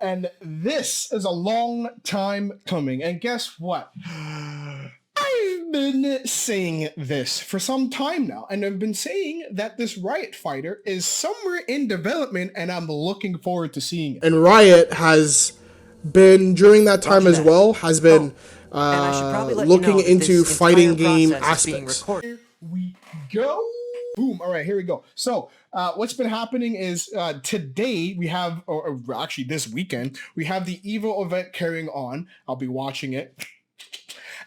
And this is a long time coming. And guess what? I've been saying this for some time now, and I've been saying that this Riot Fighter is somewhere in development, and I'm looking forward to seeing it. And Riot has been, during that time as well, has been And I should probably let looking you know that into this fighting entire game process is being aspects. recorded. Here we go. Boom. All right, here we go. So what's been happening is today we have, or actually this weekend, we have the EVO event carrying on. I'll be watching it.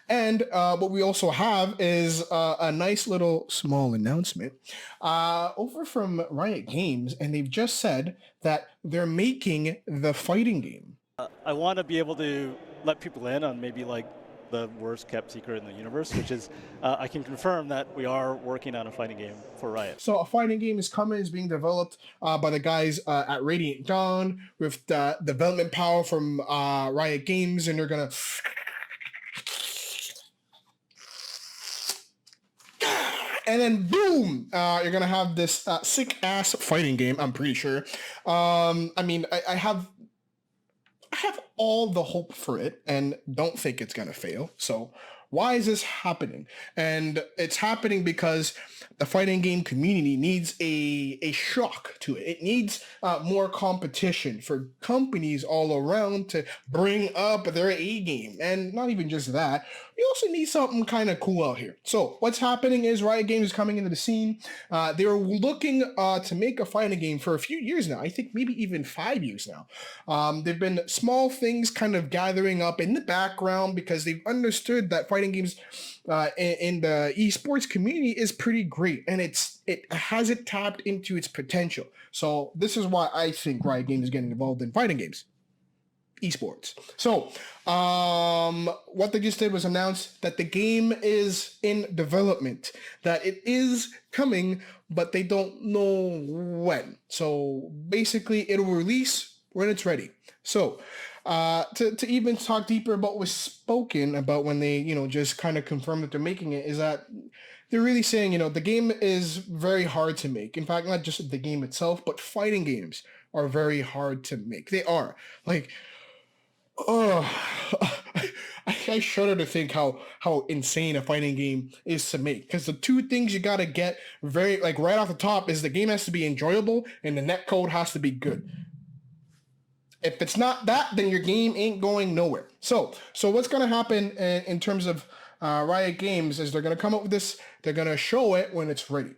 And what we also have is a nice little small announcement over from Riot Games, and they've just said that they're making the fighting game. I want to be able to let people in on maybe like the worst kept secret in the universe, which is I can confirm that we are working on a fighting game for Riot. So a fighting game is coming, is being developed by the guys at Radiant Dawn with the development power from Riot Games, and they're gonna. And then boom, you're gonna have this sick ass fighting game. I'm pretty sure. I mean, I have all the hope for it, and don't think it's gonna fail. So why is this happening? And it's happening because the fighting game community needs a shock to it. It needs more competition for companies all around to bring up their A game. And not even just that, we also need something kind of cool out here. So what's happening is Riot Games is coming into the scene. They were looking to make a fighting game for a few years now. I think maybe even 5 years now. They've been small things kind of gathering up in the background because they've understood that fighting games in the esports community is pretty great, and it hasn't tapped into its potential. So this is why I think Riot Games is getting involved in fighting games, esports. So what they just did was announce that the game is in development, that it is coming, but they don't know when. So basically it'll release when it's ready. So to even talk deeper about what's spoken about when they, just kind of confirm that they're making it, is that they're really saying, the game is very hard to make. In fact, not just the game itself, but fighting games are very hard to make. They are. Like, oh, I shudder to think how insane a fighting game is to make. Because the two things you gotta get right off the top is the game has to be enjoyable and the netcode has to be good. If it's not that, then your game ain't going nowhere. So what's going to happen in terms of Riot Games is they're going to come up with this. They're going to show it when it's ready.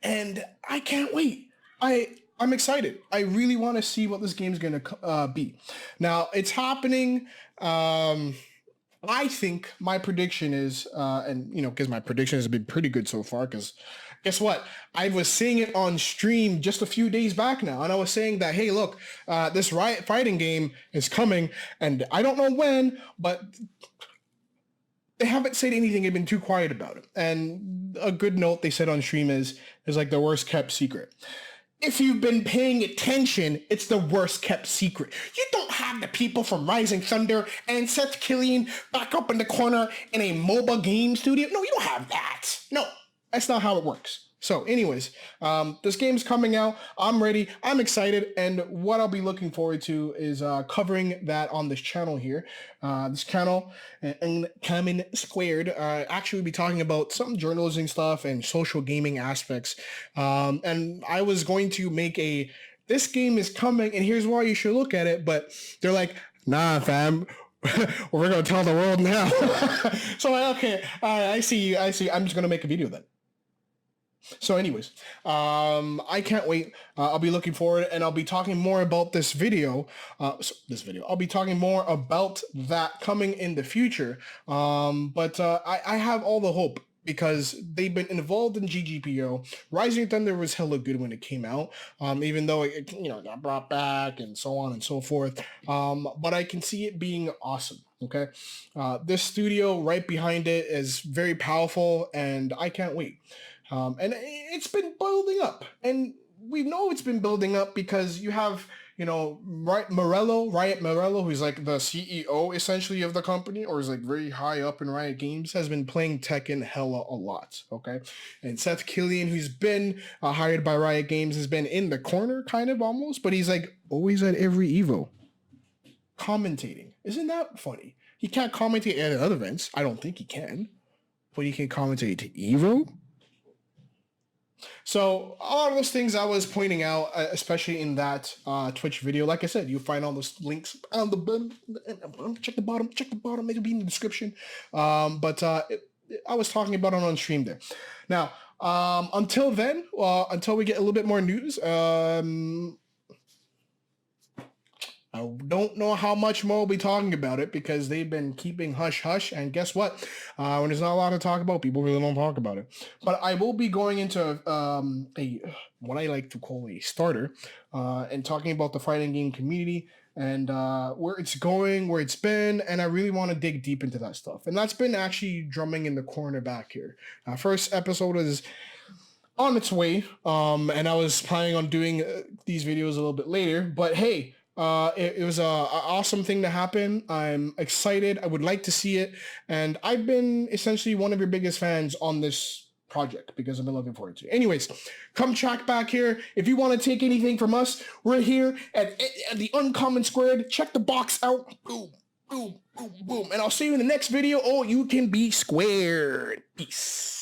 And I can't wait. I'm excited. I really want to see what this game's going to be. Now, it's happening. I think my prediction is, because my prediction has been pretty good so far, because guess what? I was saying it on stream just a few days back now, and I was saying that, hey, look, this Riot Fighting game is coming, and I don't know when, but they haven't said anything. They've been too quiet about it. And a good note they said on stream is like the worst kept secret. If you've been paying attention, it's the worst kept secret. You don't have the people from Rising Thunder and Seth Killian back up in the corner in a mobile game studio. No, you don't have that. No, that's not how it works. So anyways, this game's coming out. I'm ready. I'm excited. And what I'll be looking forward to is covering that on this channel here. This channel, and Common Squared, actually we'll be talking about some journalism stuff and social gaming aspects. And I was going to make this game is coming and here's why you should look at it. But they're like, nah, fam. We're going to tell the world now. So okay, I see you. I'm just going to make a video then. So anyways, I can't wait. I'll be looking forward, and I'll be talking more about this video. I'll be talking more about that coming in the future. But I have all the hope because they've been involved in GGPO. Rising Thunder was hella good when it came out, even though it got brought back and so on and so forth. But I can see it being awesome. Okay, this studio right behind it is very powerful, and I can't wait. And it's been building up, and we know it's been building up because you have, Riot Morello, who's like the CEO essentially of the company, or is like very high up in Riot Games, has been playing Tekken hella a lot, okay? And Seth Killian, who's been hired by Riot Games, has been in the corner kind of almost, but he's like always at every EVO. commentating. Isn't that funny? He can't commentate at other events. I don't think he can. But he can commentate to EVO? So all of those things I was pointing out, especially in that Twitch video, like I said, you'll find all those links on the bottom. Check the bottom. It'll be in the description. I was talking about it on stream there. Now, until then, until we get a little bit more news, I don't know how much more we'll be talking about it because they've been keeping hush hush. And guess what? When there's not a lot to talk about, people really don't talk about it. But I will be going into what I like to call a starter and talking about the fighting game community and where it's going, where it's been. And I really want to dig deep into that stuff. And that's been actually drumming in the corner back here. First episode is on its way. And I was planning on doing these videos a little bit later. But hey, it was a awesome thing to happen. I'm excited. I would like to see it. And I've been essentially one of your biggest fans on this project because I've been looking forward to it. Anyways, come check back here. If you want to take anything from us, we're here at the Uncommon Squared. Check the box out. Boom, boom, boom, boom. And I'll see you in the next video. Oh, you can be squared. Peace.